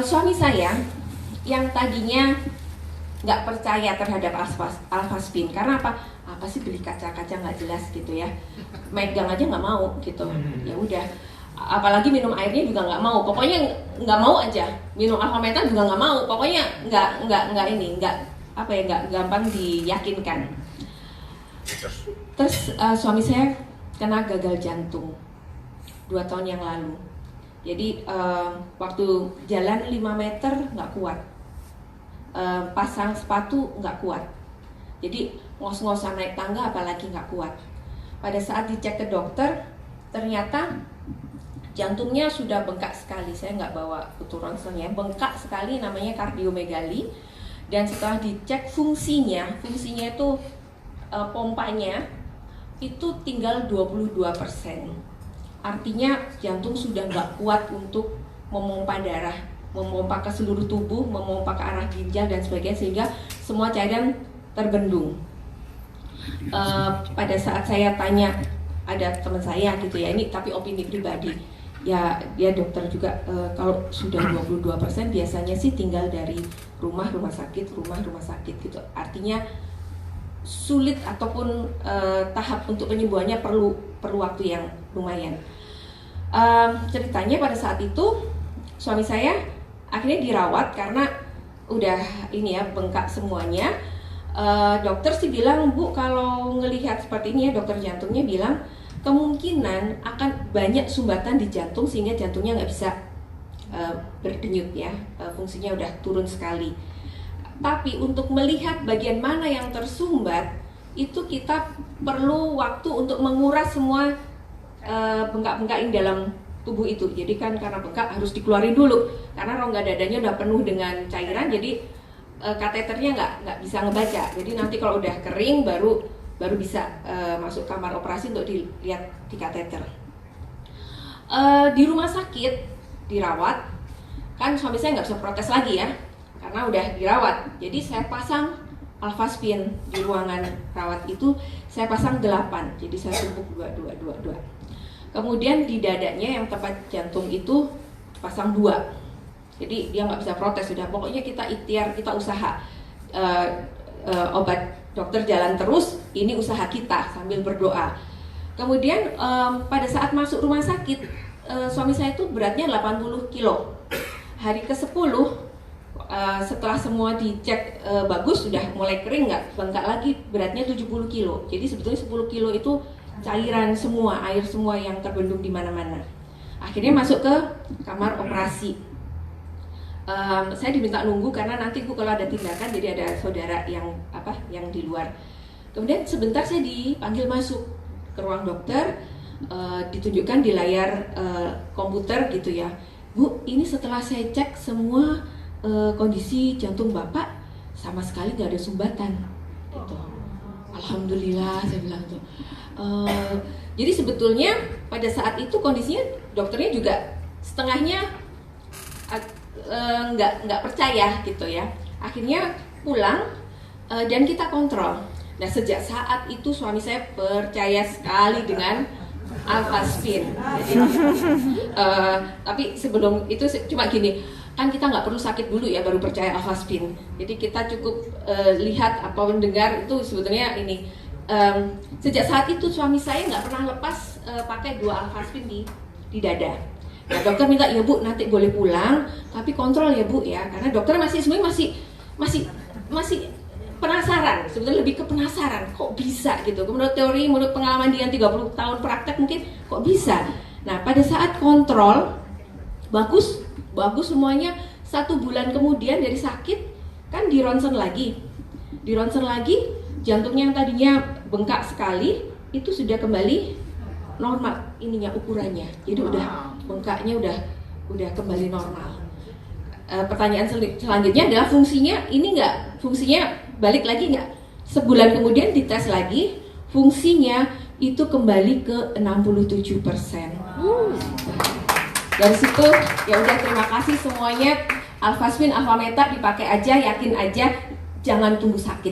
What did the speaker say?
Suami saya yang tadinya nggak percaya terhadap Alphaspin karena apa sih beli kaca-kaca nggak jelas gitu ya, megang aja nggak mau gitu, ya udah, apalagi minum airnya juga nggak mau, pokoknya nggak mau aja, minum Alphameta juga nggak mau, pokoknya nggak gampang diyakinkan. Terus suami saya kena gagal jantung 2 tahun yang lalu. Jadi waktu jalan 5 meter nggak kuat, pasang sepatu nggak kuat, jadi ngos-ngosan naik tangga apalagi nggak kuat. Pada saat dicek ke dokter, ternyata jantungnya sudah bengkak sekali. Saya nggak bawa utur ronsennya, bengkak sekali, namanya kardiomegali. Dan setelah dicek fungsinya itu pompanya itu tinggal 22%. Artinya jantung sudah nggak kuat untuk memompa darah, memompa ke seluruh tubuh, memompa ke arah ginjal dan sebagainya, sehingga semua cairan terbendung. Pada saat saya tanya, ada teman saya gitu ya, ini tapi opini pribadi, ya dia dokter juga, kalau sudah 22% biasanya sih tinggal dari rumah sakit gitu. Artinya sulit ataupun tahap untuk penyembuhannya perlu waktu yang lumayan. Ceritanya pada saat itu suami saya akhirnya dirawat karena udah ini ya, bengkak semuanya. Dokter sih bilang, Bu, kalau ngelihat seperti ini ya, dokter jantungnya bilang kemungkinan akan banyak sumbatan di jantung sehingga jantungnya nggak bisa berdenyut ya, fungsinya udah turun sekali. Tapi untuk melihat bagian mana yang tersumbat, itu kita perlu waktu untuk menguras semua bengkak-bengkak yang dalam tubuh itu. Jadi kan karena bengkak harus dikeluarin dulu, karena rongga dadanya udah penuh dengan cairan, jadi kateternya nggak bisa ngebaca. Jadi nanti kalau udah kering baru bisa masuk kamar operasi untuk dilihat di kateter. Di rumah sakit dirawat, kan suami saya nggak bisa protes lagi ya, karena udah dirawat. Jadi saya pasang Alphaspin di ruangan rawat itu, saya pasang 8, jadi saya tumpuk 2. Kemudian di dadanya yang tempat jantung itu pasang 2. Jadi dia nggak bisa protes, sudah pokoknya kita ikhtiar, kita usaha, obat dokter jalan terus, ini usaha kita sambil berdoa. Kemudian pada saat masuk rumah sakit, suami saya itu beratnya 80 kilo. Hari ke-10 setelah semua dicek bagus, sudah mulai kering, nggak bengkak lagi, beratnya 70 kilo. Jadi sebetulnya 10 kilo itu cairan semua, air semua yang terbendung di mana-mana. Akhirnya masuk ke kamar operasi. Saya diminta nunggu karena nanti Bu kalau ada tindakan, jadi ada saudara yang di luar. Kemudian sebentar saya dipanggil masuk ke ruang dokter, ditunjukkan di layar komputer gitu ya, Bu, ini setelah saya cek semua kondisi jantung Bapak sama sekali nggak ada sumbatan gitu. Alhamdulillah, saya bilang tuh. Jadi sebetulnya pada saat itu kondisinya dokternya juga setengahnya nggak percaya gitu ya. Akhirnya pulang dan kita kontrol. Nah, sejak saat itu suami saya percaya sekali dengan Alphaspin. Tapi sebelum itu cuma gini, kan kita nggak perlu sakit dulu ya baru percaya Alphaspin. Jadi kita cukup lihat apa mendengar itu sebetulnya ini. Sejak saat itu suami saya nggak pernah lepas pakai 2 Alphaspin di dada. Nah, dokter minta, ya Bu nanti boleh pulang tapi kontrol ya Bu ya, karena dokter masih penasaran, sebetulnya lebih ke penasaran kok bisa gitu. Menurut teori, menurut pengalaman dia 30 tahun praktek mungkin kok bisa. Nah, pada saat kontrol bagus semuanya. 1 bulan kemudian dari sakit kan di ronsen lagi, jantungnya yang tadinya bengkak sekali itu sudah kembali normal ininya, ukurannya. Jadi udah bengkaknya udah kembali normal. Pertanyaan selanjutnya adalah fungsinya ini fungsinya balik lagi nggak? Sebulan kemudian dites lagi, fungsinya itu kembali ke 67%. Dari situ ya udah, terima kasih semuanya. Alphaspin, Alphameta dipakai aja, yakin aja, jangan tunggu sakit.